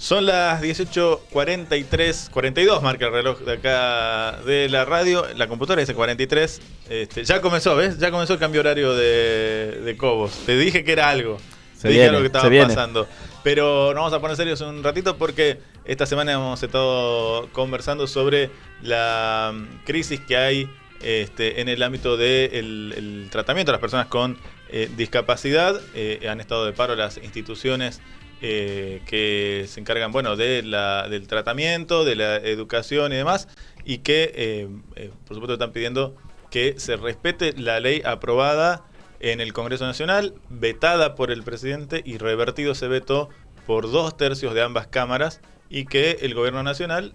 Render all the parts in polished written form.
Son las 18:43, 42 marca el reloj de acá de la radio. La computadora dice 43. Ya comenzó, ¿ves? Ya comenzó el cambio horario de Cobos. Te dije que era algo. Te dije algo que estaba pasando. Pero nos vamos a poner serios un ratito porque esta semana hemos estado conversando sobre la crisis que hay en el ámbito del tratamiento de las personas con discapacidad. Han estado de paro las instituciones que se encargan, bueno, del tratamiento, de la educación y demás, y que por supuesto están pidiendo que se respete la ley aprobada en el Congreso Nacional, vetada por el presidente y revertido ese veto por 2/3 de ambas cámaras, y que el gobierno nacional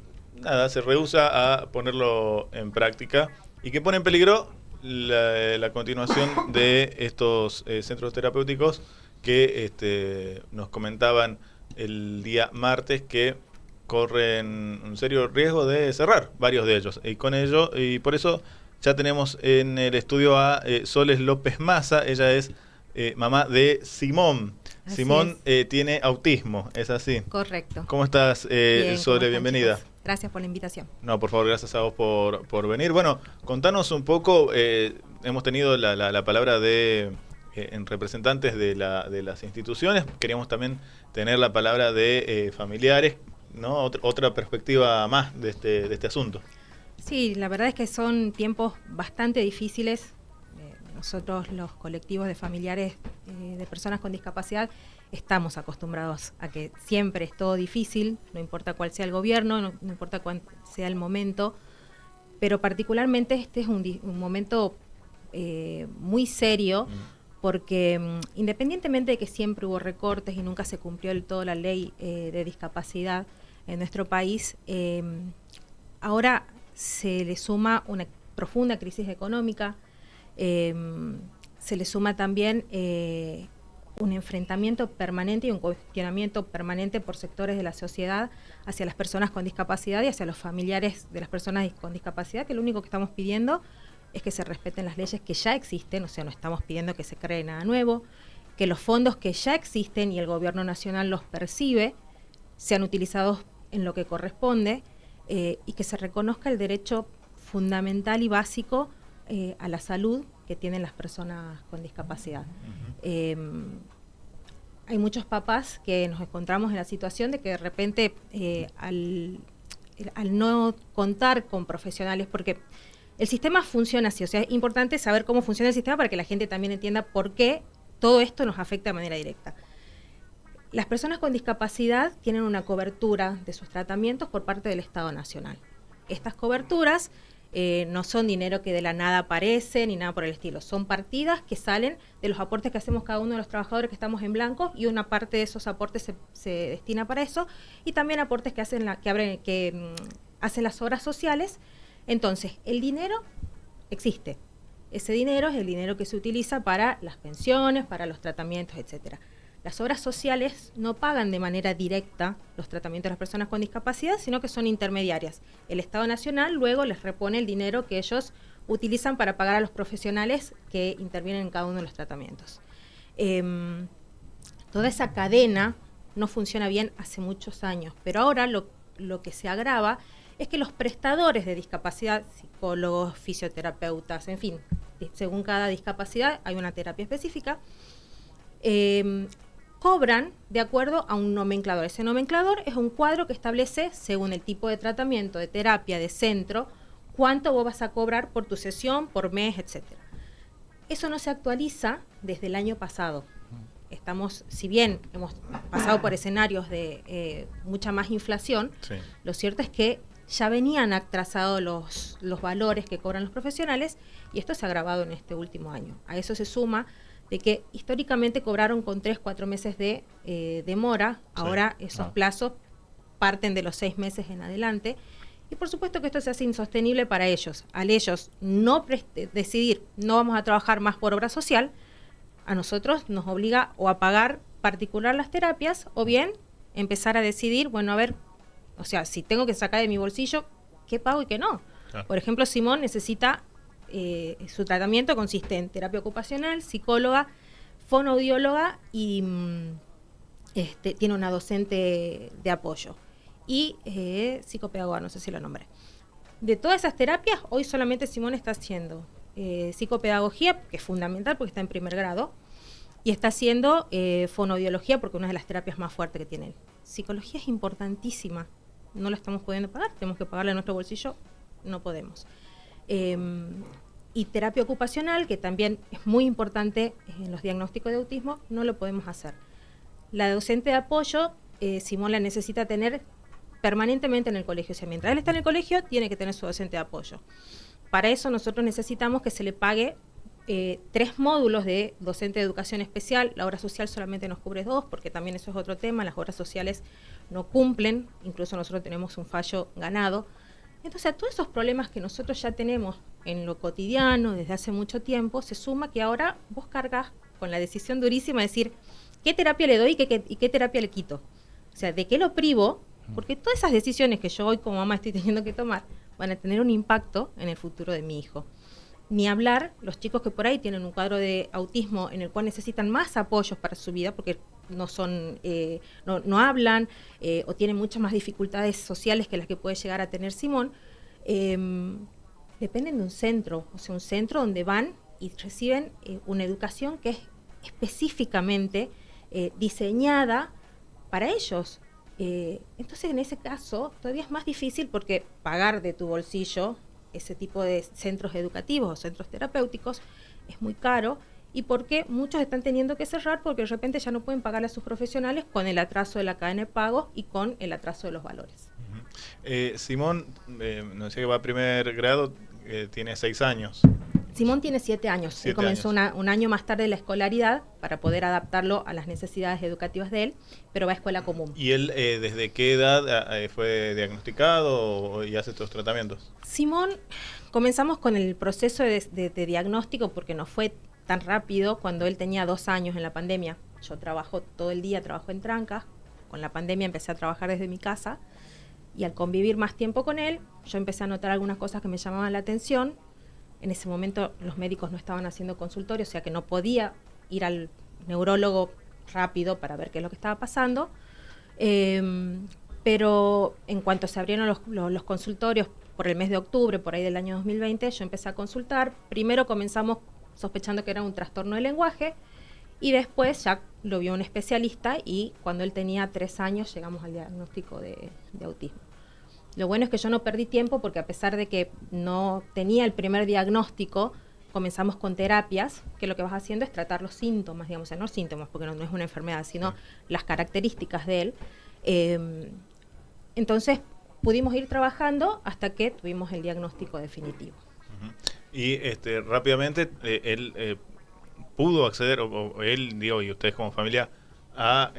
se rehúsa a ponerlo en práctica y que pone en peligro la continuación de estos centros terapéuticos que nos comentaban el día martes que corren un serio riesgo de cerrar varios de ellos. Y con ello, y por eso ya tenemos en el estudio a Soles López Maza. Ella es mamá de Simón. Así Simón tiene autismo, ¿es así? Correcto. ¿Cómo estás, Bien, Sole? Bienvenida. Chicos? Gracias por la invitación. No, por favor, gracias a vos por venir. Bueno, contanos un poco, hemos tenido la palabra de en representantes de las instituciones, queríamos también tener la palabra de familiares, ¿no? Otra perspectiva más de este asunto. Sí, la verdad es que son tiempos bastante difíciles. Nosotros, los colectivos de familiares de personas con discapacidad, estamos acostumbrados a que siempre es todo difícil, no importa cuál sea el gobierno, no importa cuál sea el momento, pero particularmente este es un momento muy serio, porque independientemente de que siempre hubo recortes y nunca se cumplió del todo la ley de discapacidad en nuestro país, ahora se le suma una profunda crisis económica, se le suma también un enfrentamiento permanente y un cuestionamiento permanente por sectores de la sociedad hacia las personas con discapacidad y hacia los familiares de las personas con discapacidad, que lo único que estamos pidiendo es que se respeten las leyes que ya existen, o sea, no estamos pidiendo que se cree nada nuevo, que los fondos que ya existen y el gobierno nacional los percibe sean utilizados en lo que corresponde, y que se reconozca el derecho fundamental y básico a la salud que tienen las personas con discapacidad. Hay muchos papás que nos encontramos en la situación de que de repente al no contar con profesionales, porque el sistema funciona así, o sea, es importante saber cómo funciona el sistema para que la gente también entienda por qué todo esto nos afecta de manera directa. Las personas con discapacidad tienen una cobertura de sus tratamientos por parte del Estado Nacional. Estas coberturas no son dinero que de la nada aparece ni nada por el estilo, son partidas que salen de los aportes que hacemos cada uno de los trabajadores que estamos en blanco, y una parte de esos aportes se destina para eso, y también aportes que hacen hacen las obras sociales. Entonces, el dinero existe. Ese dinero es el dinero que se utiliza para las pensiones, para los tratamientos, etcétera. Las obras sociales no pagan de manera directa los tratamientos de las personas con discapacidad, sino que son intermediarias. El Estado Nacional luego les repone el dinero que ellos utilizan para pagar a los profesionales que intervienen en cada uno de los tratamientos. Toda esa cadena no funciona bien hace muchos años, pero ahora lo que se agrava es que los prestadores de discapacidad, psicólogos, fisioterapeutas, en fin, según cada discapacidad hay una terapia específica, cobran de acuerdo a un nomenclador. Ese nomenclador es un cuadro que establece, según el tipo de tratamiento, de terapia, de centro, cuánto vos vas a cobrar por tu sesión, por mes, etc. Eso no se actualiza desde el año pasado. Si bien hemos pasado por escenarios de mucha más inflación, sí, lo cierto es que ya venían atrasados los valores que cobran los profesionales, y esto se ha agravado en este último año. A eso se suma de que históricamente cobraron con 3-4 meses de demora, sí, ahora esos plazos parten de los 6 meses en adelante, y por supuesto que esto se hace insostenible para ellos. Al ellos no decidir, no vamos a trabajar más por obra social, a nosotros nos obliga o a pagar particular las terapias, o bien empezar a decidir, bueno, a ver, o sea, si tengo que sacar de mi bolsillo, ¿qué pago y qué no? Claro. Por ejemplo, Simón necesita, su tratamiento consiste en terapia ocupacional, psicóloga, fonoaudióloga y tiene una docente de apoyo y psicopedagoga, no sé si lo nombré. De todas esas terapias, hoy solamente Simón está haciendo psicopedagogía, que es fundamental porque está en primer grado, y está haciendo fonoaudiología, porque es una de las terapias más fuertes que tiene él. Psicología es importantísima, no la estamos pudiendo pagar, tenemos que pagarla en nuestro bolsillo, no podemos. Y terapia ocupacional, que también es muy importante en los diagnósticos de autismo, no lo podemos hacer. La docente de apoyo, Simón la necesita tener permanentemente en el colegio. O sea, mientras él está en el colegio, tiene que tener su docente de apoyo. Para eso nosotros necesitamos que se le pague 3 módulos de docente de educación especial. La obra social solamente nos cubre 2, porque también eso es otro tema. Las obras sociales no cumplen, incluso nosotros tenemos un fallo ganado. Entonces, a todos esos problemas que nosotros ya tenemos en lo cotidiano desde hace mucho tiempo, se suma que ahora vos cargas con la decisión durísima de decir qué terapia le doy y qué terapia le quito. O sea, de qué lo privo, porque todas esas decisiones que yo hoy como mamá estoy teniendo que tomar van a tener un impacto en el futuro de mi hijo. Ni hablar los chicos que por ahí tienen un cuadro de autismo en el cual necesitan más apoyos para su vida, porque no son, no hablan o tienen muchas más dificultades sociales que las que puede llegar a tener Simón, dependen de un centro, o sea, un centro donde van y reciben una educación que es específicamente diseñada para ellos. Entonces, en ese caso, todavía es más difícil porque pagar de tu bolsillo ese tipo de centros educativos o centros terapéuticos es muy caro, y porque muchos están teniendo que cerrar porque de repente ya no pueden pagar a sus profesionales con el atraso de la cadena de pagos y con el atraso de los valores. Simón, nos decía que va a primer grado, tiene 6 años. Simón tiene 7 años. Él comenzó un año más tarde la escolaridad para poder adaptarlo a las necesidades educativas de él, pero va a escuela común. ¿Y él desde qué edad fue diagnosticado y hace estos tratamientos? Simón, comenzamos con el proceso de diagnóstico porque no fue tan rápido cuando él tenía 2 años en la pandemia. Yo trabajo todo el día, trabajo en Trancas. Con la pandemia empecé a trabajar desde mi casa y al convivir más tiempo con él, yo empecé a notar algunas cosas que me llamaban la atención. En ese momento los médicos no estaban haciendo consultorio, o sea que no podía ir al neurólogo rápido para ver qué es lo que estaba pasando. Pero en cuanto se abrieron los consultorios por el mes de octubre, por ahí del año 2020, yo empecé a consultar. Primero comenzamos sospechando que era un trastorno del lenguaje y después ya lo vio un especialista y cuando él tenía 3 años llegamos al diagnóstico de autismo. Lo bueno es que yo no perdí tiempo porque a pesar de que no tenía el primer diagnóstico, comenzamos con terapias, que lo que vas haciendo es tratar los síntomas, digamos, o sea, no síntomas, porque no es una enfermedad, sino las características de él. Entonces pudimos ir trabajando hasta que tuvimos el diagnóstico definitivo. Y rápidamente él pudo acceder, o él, digo, y ustedes como familia, a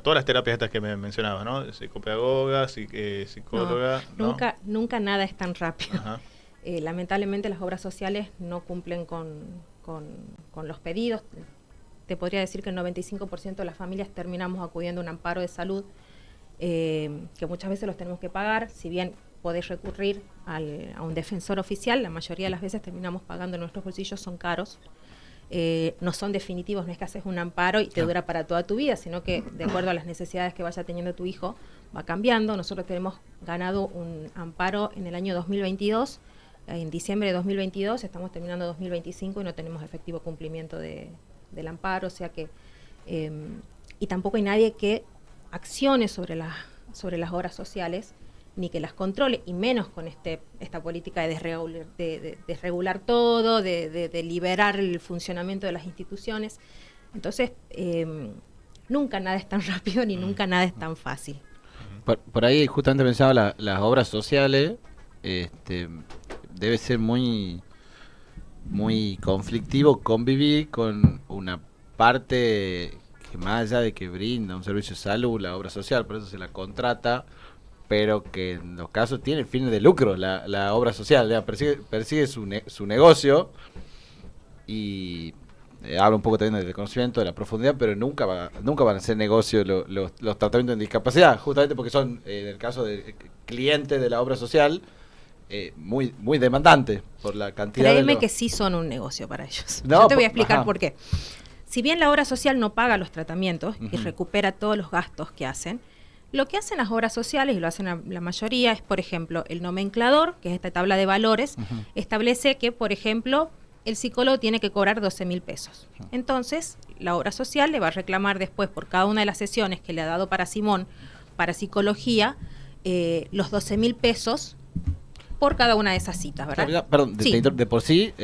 todas las terapias estas que me mencionaba, ¿no? Psicopedagoga, psicóloga. Nunca nada es tan rápido. Lamentablemente las obras sociales no cumplen con los pedidos. Te podría decir que el 95% de las familias terminamos acudiendo a un amparo de salud, que muchas veces los tenemos que pagar. Si bien podés recurrir a un defensor oficial, la mayoría de las veces terminamos pagando en nuestros bolsillos, son caros. No son definitivos, no es que haces un amparo y te dura para toda tu vida, sino que de acuerdo a las necesidades que vaya teniendo tu hijo va cambiando. Nosotros tenemos ganado un amparo en el año 2022, en diciembre de 2022, estamos terminando 2025 y no tenemos efectivo cumplimiento del amparo, o sea que y tampoco hay nadie que accione sobre las obras sociales ni que las controle, y menos con esta política de desregular todo, de liberar el funcionamiento de las instituciones. Entonces, nunca nada es tan rápido ni nunca nada es tan fácil. Por ahí justamente pensaba las obras sociales, debe ser muy conflictivo convivir con una parte que más allá de que brinda un servicio de salud, la obra social, por eso se la contrata, pero que en los casos tiene fines de lucro la obra social, ya persigue su negocio y habla un poco también del conocimiento, de la profundidad, pero nunca van a ser negocio los tratamientos en discapacidad, justamente porque son, en el caso de clientes de la obra social, muy demandantes por la cantidad. Créeme que sí son un negocio para ellos. No, yo te voy a explicar por qué. Si bien la obra social no paga los tratamientos y recupera todos los gastos que hacen, lo que hacen las obras sociales, y lo hacen la mayoría, es, por ejemplo, el nomenclador, que es esta tabla de valores, establece que, por ejemplo, el psicólogo tiene que cobrar 12.000 pesos. Entonces, la obra social le va a reclamar después, por cada una de las sesiones que le ha dado para Simón, para psicología, los 12.000 pesos por cada una de esas citas, ¿verdad? Perdón, Sí. de por sí,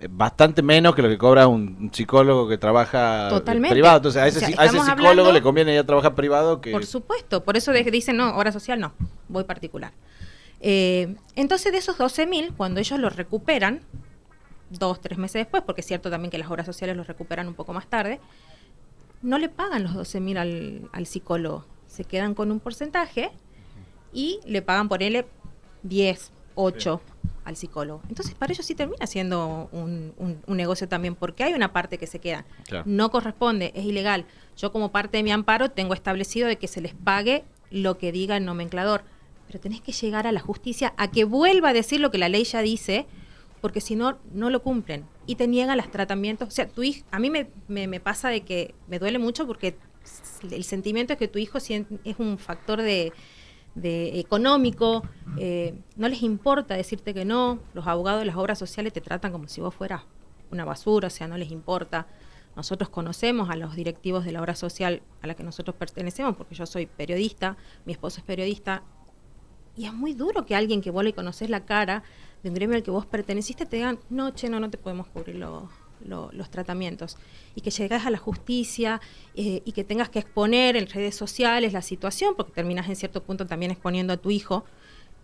bastante menos que lo que cobra un psicólogo que trabaja Totalmente. privado. Entonces, a O ese, sea, a ese estamos psicólogo hablando- le conviene ir a trabajar privado que... Por supuesto, por eso dicen, no, obra social no, voy particular. Entonces, de esos 12.000, cuando ellos los recuperan, 2-3 meses después, porque es cierto también que las obras sociales los recuperan un poco más tarde, no le pagan los 12.000 al psicólogo, se quedan con un porcentaje y le pagan por él 10, 8 al psicólogo. Entonces, para ellos sí termina siendo un negocio también, porque hay una parte que se queda. Claro. No corresponde, es ilegal. Yo, como parte de mi amparo, tengo establecido de que se les pague lo que diga el nomenclador, pero tenés que llegar a la justicia a que vuelva a decir lo que la ley ya dice, porque si no, no lo cumplen y te niegan los tratamientos. O sea, tu hijo, a mí me pasa de que me duele mucho porque el sentimiento es que tu hijo es un factor de económico, no les importa decirte que no. Los abogados de las obras sociales te tratan como si vos fueras una basura, o sea, no les importa. Nosotros conocemos a los directivos de la obra social a la que nosotros pertenecemos, porque yo soy periodista, mi esposo es periodista, y es muy duro que alguien que vos le conocés la cara de un gremio al que vos perteneciste te digan, no, no te podemos cubrir los tratamientos, y que llegas a la justicia y que tengas que exponer en redes sociales la situación, porque terminas en cierto punto también exponiendo a tu hijo,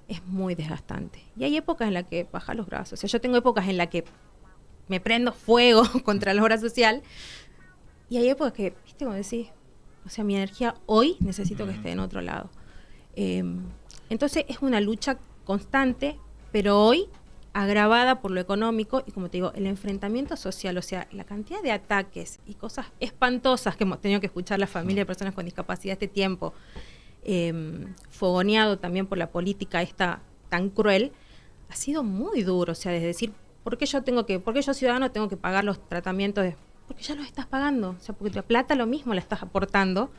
es muy desgastante. Y hay épocas en las que bajas los brazos. O sea, yo tengo épocas en las que me prendo fuego contra la obra social, y hay épocas que, viste, como decís, o sea, mi energía hoy necesito que esté en otro lado. Entonces es una lucha constante, pero hoy agravada por lo económico y, como te digo, el enfrentamiento social, o sea, la cantidad de ataques y cosas espantosas que hemos tenido que escuchar la familia de personas con discapacidad este tiempo, fogoneado también por la política esta tan cruel, ha sido muy duro. O sea, es decir, ¿por qué yo ciudadano tengo que pagar los tratamientos? Porque ya los estás pagando, o sea, porque la plata lo mismo la estás aportando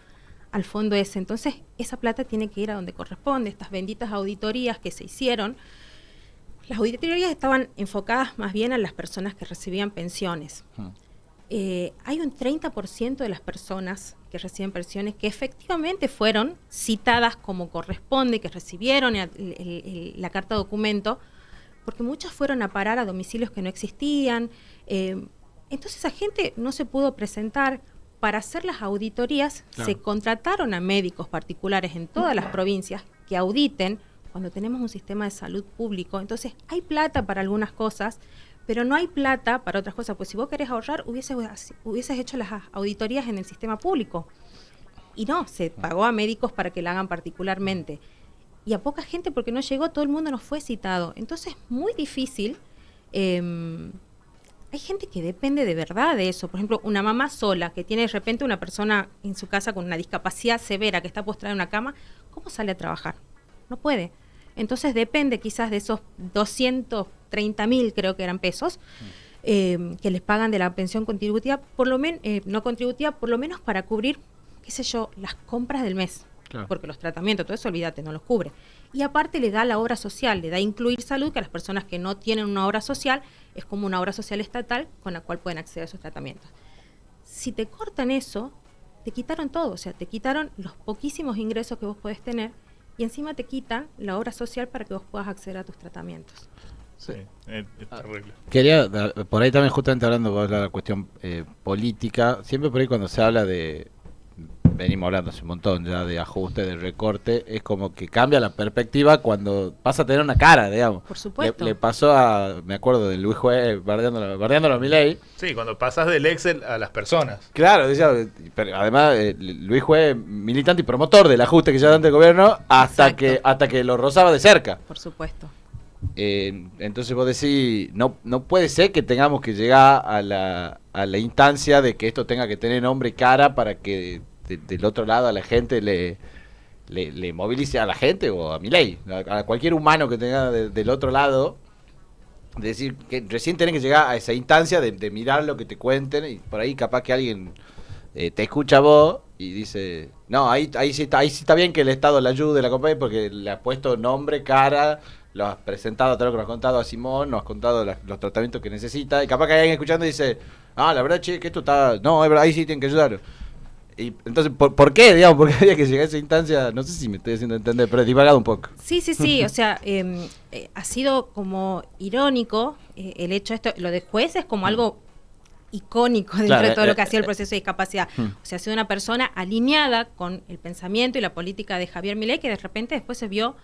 al fondo ese. Entonces, esa plata tiene que ir a donde corresponde. Estas benditas auditorías que se hicieron, las auditorías estaban enfocadas más bien a las personas que recibían pensiones. Hay un 30% de las personas que reciben pensiones que efectivamente fueron citadas como corresponde, que recibieron la carta documento, porque muchas fueron a parar a domicilios que no existían. Entonces esa gente no se pudo presentar. Para hacer las auditorías, claro, se contrataron a médicos particulares en todas las provincias que auditen cuando tenemos un sistema de salud público. Entonces hay plata para algunas cosas, pero no hay plata para otras cosas. Pues si vos querés ahorrar, hubieses hecho las auditorías en el sistema público. Y no, se pagó a médicos para que la hagan particularmente. Y a poca gente, porque no llegó, todo el mundo no fue citado. Entonces es muy difícil. Hay gente que depende de verdad de eso. Por ejemplo, una mamá sola que tiene de repente una persona en su casa con una discapacidad severa que está postrada en una cama, ¿cómo sale a trabajar? No puede. Entonces depende quizás de esos 230.000, creo que eran pesos, que les pagan de la pensión contributiva, por lo menos no contributiva, por lo menos para cubrir, qué sé yo, las compras del mes. Claro. Porque los tratamientos, todo eso, olvídate, no los cubre. Y aparte le da la obra social, le da incluir salud, que a las personas que no tienen una obra social, es como una obra social estatal con la cual pueden acceder a esos tratamientos. Si te cortan eso, te quitaron todo, o sea, te quitaron los poquísimos ingresos que vos podés tener y encima te quitan la obra social para que vos puedas acceder a tus tratamientos. Sí, es terrible. Quería, por ahí también justamente hablando de la cuestión política, siempre por ahí cuando se habla de, venimos hablando hace un montón ya de ajuste, de recorte, es como que cambia la perspectiva cuando pasa a tener una cara, digamos. Por supuesto. Le pasó a, me acuerdo de Luis Juez bardeándolo a Milei. Sí, cuando pasas del Excel a las personas. Claro, decía, pero además Luis Juez militante y promotor del ajuste que ya da ante el gobierno hasta que lo rozaba de cerca. Por supuesto. Entonces vos decís, no puede ser que tengamos que llegar a la instancia de que esto tenga que tener nombre y cara para que del otro lado a la gente le movilice a la gente o a Milei, a cualquier humano que tenga del otro lado, decir que recién tenés que llegar a esa instancia de mirar lo que te cuenten y por ahí capaz que alguien te escucha a vos y dice, no, ahí sí está bien que el Estado le ayude, la acompañe porque le has puesto nombre, cara, lo has presentado, todo lo que nos has contado a Simón, nos has contado los tratamientos que necesita y capaz que hay alguien escuchando y dice, la verdad, che, que esto está, no, es verdad, ahí sí tienen que ayudarlo. Y entonces, ¿por qué, digamos? ¿Por qué había que llegar a esa instancia? No sé si me estoy haciendo entender, pero he divagado un poco. Sí, o sea, ha sido como irónico el hecho de esto, lo de juez es como algo icónico dentro de todo lo que ha sido el proceso de discapacidad. O sea, ha sido una persona alineada con el pensamiento y la política de Javier Milei que de repente después se vio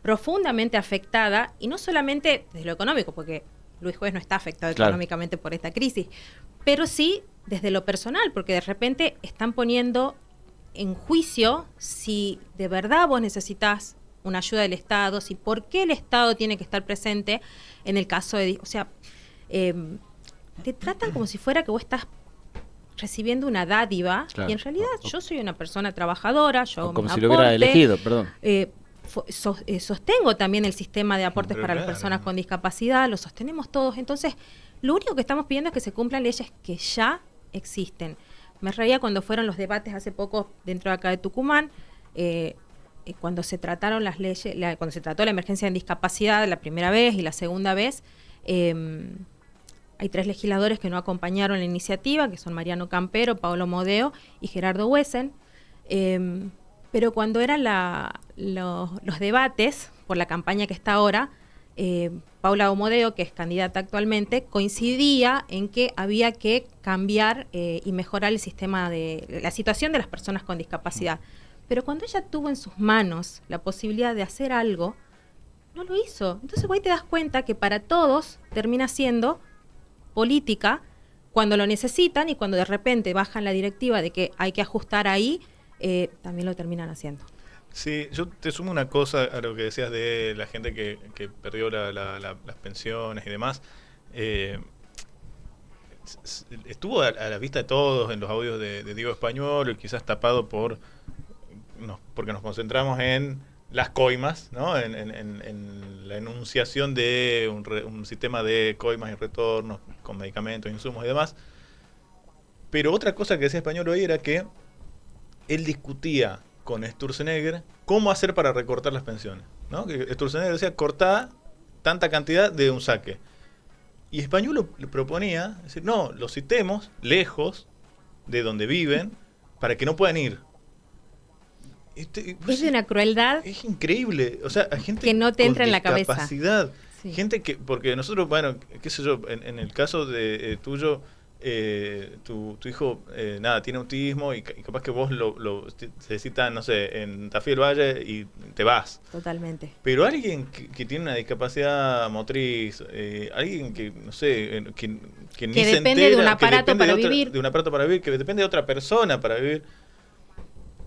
profundamente afectada, y no solamente desde lo económico, porque Luis Juez no está afectado económicamente por esta crisis, pero sí desde lo personal, porque de repente están poniendo en juicio si de verdad vos necesitas una ayuda del Estado, si por qué el Estado tiene que estar presente en el caso de... O sea, te tratan como si fuera que vos estás recibiendo una dádiva, y en realidad yo soy una persona trabajadora, yo como si lo hubiera elegido, perdón. Sostengo también el sistema de aportes para las personas con discapacidad, lo sostenemos todos, entonces lo único que estamos pidiendo es que se cumplan leyes que ya existen. Me reía cuando fueron los debates hace poco dentro de acá de Tucumán, cuando se trataron las leyes, cuando se trató la emergencia en discapacidad la primera vez y la segunda vez, hay 3 legisladores que no acompañaron la iniciativa, que son Mariano Campero, Paolo Modeo y Gerardo Huesen. Pero cuando eran los debates por la campaña que está ahora, Paula Omodeo, que es candidata actualmente, coincidía en que había que cambiar y mejorar el sistema de la situación de las personas con discapacidad. Pero cuando ella tuvo en sus manos la posibilidad de hacer algo, no lo hizo. Entonces vos ahí te das cuenta que para todos termina siendo política cuando lo necesitan, y cuando de repente bajan la directiva de que hay que ajustar ahí, también lo terminan haciendo. Sí, yo te sumo una cosa a lo que decías de la gente que perdió las pensiones y demás. Estuvo a la vista de todos en los audios de Diego Español, quizás tapado porque nos concentramos en las coimas, ¿no? En la enunciación de un sistema de coimas y retornos con medicamentos, insumos y demás. Pero otra cosa que decía Español hoy era que él discutía con Sturzenegger cómo hacer para recortar las pensiones, ¿no? Que Sturzenegger decía, cortá tanta cantidad de un saque. Y Español le proponía, decir, no, los citemos lejos de donde viven para que no puedan ir. Es de una crueldad. Es increíble. O sea, hay gente que no te entra en la cabeza. Discapacidad. Sí. Gente que, porque nosotros, bueno, qué sé yo, en el caso de tuyo, tu hijo tiene autismo y capaz que vos se citan, no sé, en Tafí del Valle y te vas. Totalmente. Pero alguien que tiene una discapacidad motriz, alguien que, no sé, que ni se entera, depende de un aparato para vivir. De un aparato para vivir, que depende de otra persona para vivir.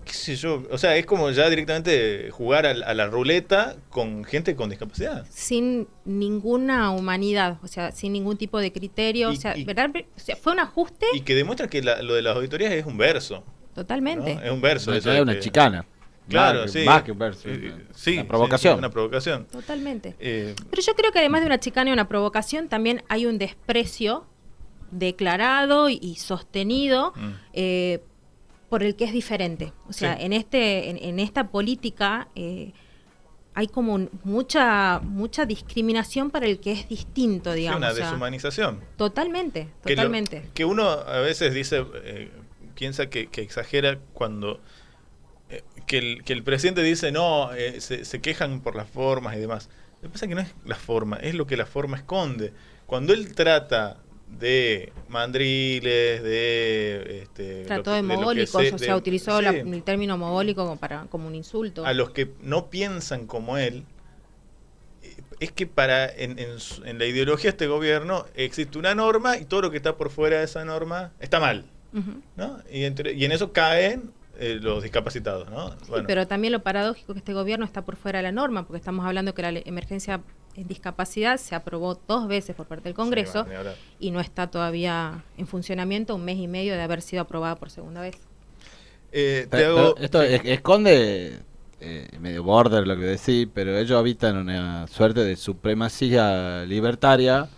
Qué sé yo, o sea, es como ya directamente jugar a la ruleta con gente con discapacidad. Sin ninguna humanidad, o sea, sin ningún tipo de criterio, ¿verdad? O sea, fue un ajuste. Y que demuestra que lo de las auditorías es un verso. Totalmente. ¿No? Es un verso. Es una chicana. Claro, sí. Más que un verso. Sí, una provocación. Sí, una provocación. Totalmente. Pero yo creo que además de una chicana y una provocación, también hay un desprecio declarado y sostenido por el que es diferente. O sea, en esta política hay como mucha discriminación para el que es distinto, digamos. Sí, una deshumanización. Totalmente. Que uno a veces dice, piensa que exagera cuando que el presidente dice, no, se quejan por las formas y demás. Lo que pasa es que no es la forma, es lo que la forma esconde. Cuando él trata de mandriles, trató de mogólicos, o sea, utilizó el término mogólico como un insulto. A los que no piensan como él, es que en la ideología de este gobierno existe una norma y todo lo que está por fuera de esa norma está mal, ¿no? Y en eso caen los discapacitados, ¿no? Sí, pero también lo paradójico es que este gobierno está por fuera de la norma, porque estamos hablando que la emergencia en discapacidad se aprobó 2 veces por parte del Congreso y no está todavía en funcionamiento, 1 mes y medio de haber sido aprobada por segunda vez. Esto esconde medio border lo que decís, pero ellos habitan una suerte de supremacía libertaria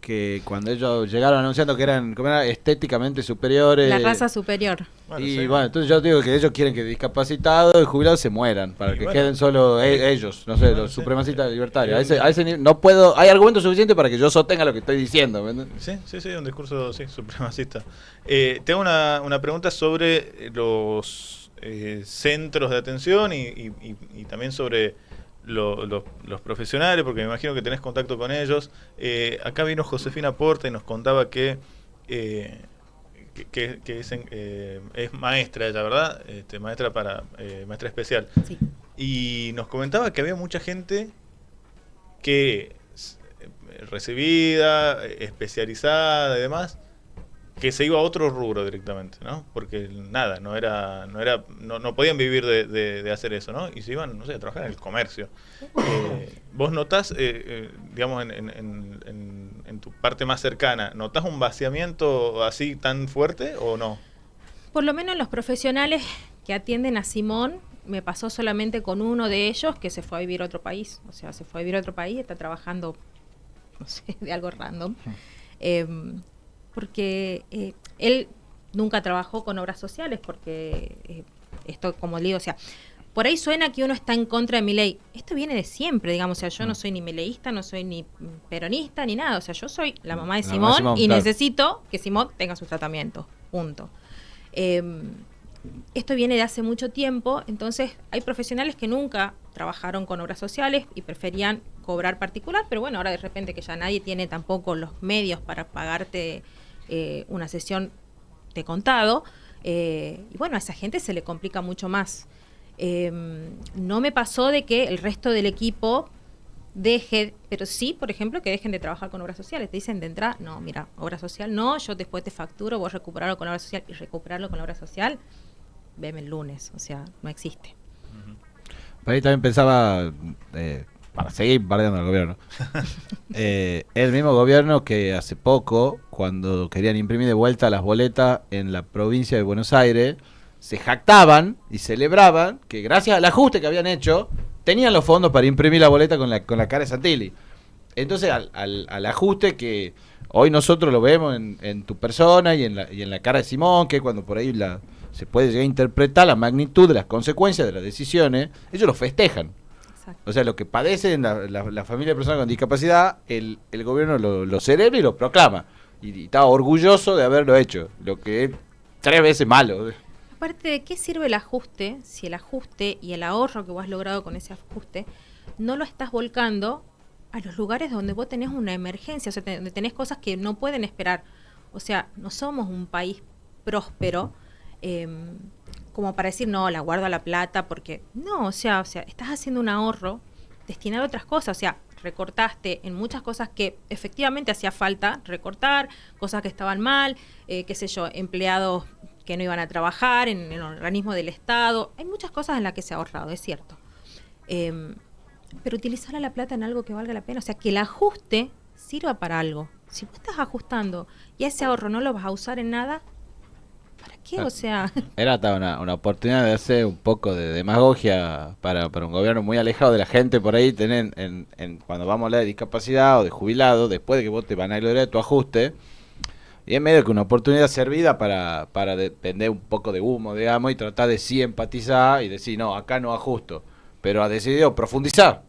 que cuando ellos llegaron anunciando que eran, ¿cómo era?, estéticamente superiores. La raza superior. Bueno, Y sí. bueno, entonces yo digo que ellos quieren que discapacitados y jubilados se mueran, para Y que bueno, queden solo ellos, no sé, bueno, los sí. supremacistas libertarios. A ese nivel, no puedo, hay argumentos suficientes para que yo sostenga lo que estoy diciendo. ¿Me entiendes? Sí, un discurso supremacista. Tengo una pregunta sobre los centros de atención y también sobre los profesionales, porque me imagino que tenés contacto con ellos. Acá vino Josefina Porta y nos contaba que es maestra ella, ¿verdad? Maestra especial. Sí. Y nos comentaba que había mucha gente que recibida, especializada y demás, que se iba a otro rubro directamente, ¿no? Porque nada, no podían vivir de hacer eso, ¿no? Y se iban, no sé, a trabajar en el comercio. ¿Vos notás, digamos, en tu parte más cercana, notás un vaciamiento así tan fuerte o no? Por lo menos los profesionales que atienden a Simón, me pasó solamente con uno de ellos que se fue a vivir a otro país. O sea, se fue a vivir a otro país, está trabajando, no sé, de algo random. Porque él nunca trabajó con obras sociales, porque esto, como le digo, o sea, por ahí suena que uno está en contra de Milei. Esto viene de siempre, digamos, o sea, yo no soy ni mileísta, no soy ni peronista, ni nada. O sea, yo soy la mamá de Simón y claro, necesito que Simón tenga sus tratamientos, punto. Esto viene de hace mucho tiempo, entonces hay profesionales que nunca trabajaron con obras sociales y preferían cobrar particular, pero bueno, ahora de repente que ya nadie tiene tampoco los medios para pagarte una sesión de contado, y bueno, a esa gente se le complica mucho más. No me pasó de que el resto del equipo deje, pero sí, por ejemplo, que dejen de trabajar con obras sociales. Te dicen de entrada, no, mira, obra social no, yo después te facturo, vos recuperarlo con obra social y recuperarlo con la obra social, veme el lunes, o sea, no existe. Por ahí también pensaba, para seguir bardeando al gobierno, el mismo gobierno que hace poco, cuando querían imprimir de vuelta las boletas en la provincia de Buenos Aires, se jactaban y celebraban que gracias al ajuste que habían hecho, tenían los fondos para imprimir la boleta con la cara de Santilli. Entonces al ajuste que hoy nosotros lo vemos en tu persona y en la cara de Simón, que cuando por ahí se puede llegar a interpretar la magnitud de las consecuencias de las decisiones, ellos lo festejan. Exacto. O sea, lo que padecen la familia de personas con discapacidad, el gobierno lo celebra y lo proclama. Y está orgulloso de haberlo hecho, lo que es 3 veces malo. Aparte, ¿de qué sirve el ajuste si el ajuste y el ahorro que vos has logrado con ese ajuste no lo estás volcando a los lugares donde vos tenés una emergencia, o sea, donde tenés cosas que no pueden esperar? O sea, no somos un país próspero como para decir, no, la guardo la plata, porque no, o sea, estás haciendo un ahorro destinado a otras cosas, o sea, recortaste en muchas cosas que efectivamente hacía falta recortar, cosas que estaban mal, qué sé yo, empleados que no iban a trabajar en el organismo del Estado. Hay muchas cosas en las que se ha ahorrado, es cierto. Pero utilizar la plata en algo que valga la pena. O sea, que el ajuste sirva para algo. Si vos estás ajustando y ese ahorro no lo vas a usar en nada, ¿para qué? O sea... Era una oportunidad de hacer un poco de demagogia para un gobierno muy alejado de la gente. Por ahí tener, cuando vamos a hablar de discapacidad o de jubilado, después de que vos te van a gloriar de tu ajuste, y es medio que una oportunidad servida para vender un poco de humo, digamos, y tratar de sí empatizar y decir, no, acá no ajusto. Pero ha decidido profundizar.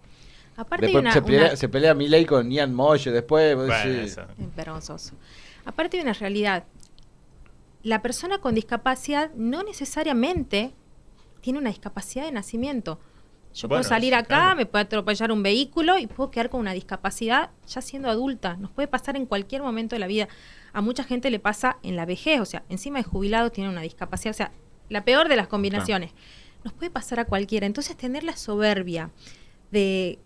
Aparte Después se pelea Milei con Ian Moye, después... Bueno, decís, eso. vergonzoso. Aparte de una realidad, la persona con discapacidad no necesariamente tiene una discapacidad de nacimiento. Yo Bueno, puedo salir sí, acá, claro. me puede atropellar un vehículo y puedo quedar con una discapacidad ya siendo adulta. Nos puede pasar en cualquier momento de la vida. A mucha gente le pasa en la vejez, o sea, encima de jubilado tiene una discapacidad, o sea, la peor de las combinaciones. Nos puede pasar a cualquiera. Entonces, tener la soberbia de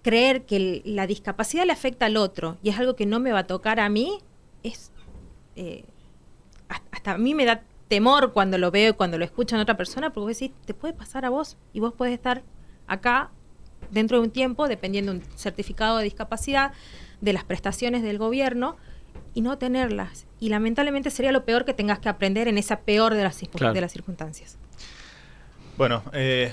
creer que la discapacidad le afecta al otro y es algo que no me va a tocar a mí, es hasta a mí me da temor cuando lo veo y cuando lo escucho en otra persona, porque vos decís, te puede pasar a vos y vos podés estar acá dentro de un tiempo, dependiendo de un certificado de discapacidad, de las prestaciones del gobierno, y no tenerlas. Y lamentablemente sería lo peor que tengas que aprender en esa peor de las Claro. de las circunstancias. Bueno,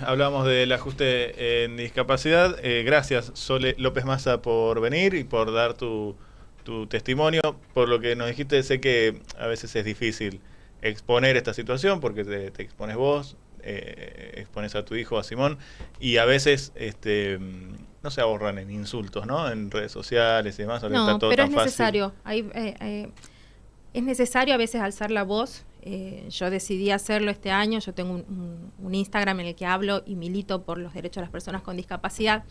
hablábamos del ajuste en discapacidad. Gracias, Sole López Massa, por venir y por dar tu testimonio. Por lo que nos dijiste, sé que a veces es difícil exponer esta situación porque te expones vos, expones a tu hijo, a Simón, y a veces no se ahorran en insultos, ¿no? En redes sociales y demás. No, está todo pero tan es fácil. necesario. Es necesario a veces alzar la voz. Yo decidí hacerlo este año. Yo tengo un Instagram en el que hablo y milito por los derechos de las personas con discapacidad.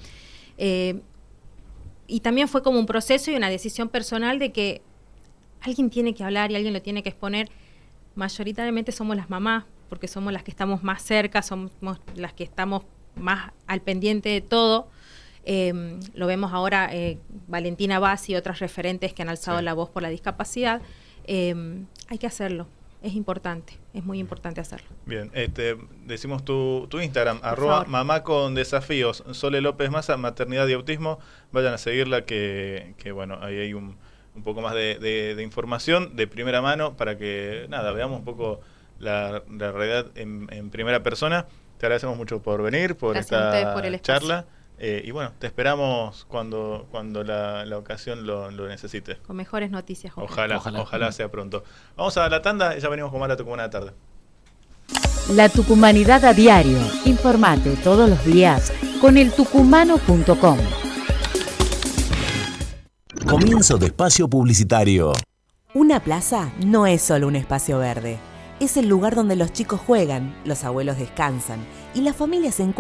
Y también fue como un proceso y una decisión personal de que alguien tiene que hablar y alguien lo tiene que exponer. Mayoritariamente somos las mamás, porque somos las que estamos más cerca, somos las que estamos más al pendiente de todo. Lo vemos ahora, Valentina Bassi y otras referentes que han alzado la voz por la discapacidad. Hay que hacerlo, es importante, es muy importante hacerlo. Bien, decimos tu Instagram, @ mamá con desafíos, Sole López Massa, maternidad y autismo. Vayan a seguirla, que bueno, ahí hay un poco más de información de primera mano para que, nada, veamos un poco la realidad en primera persona. Te agradecemos mucho por venir, por esta por el charla. Y bueno, te esperamos cuando la ocasión lo necesite. Con mejores noticias. Ojalá sea pronto. Vamos a la tanda y ya venimos con más La Tucumana de Tarde. La Tucumanidad a diario. Informate todos los días con eltucumano.com. Comienzo de espacio publicitario. Una plaza no es solo un espacio verde. Es el lugar donde los chicos juegan, los abuelos descansan y las familias se encuentran.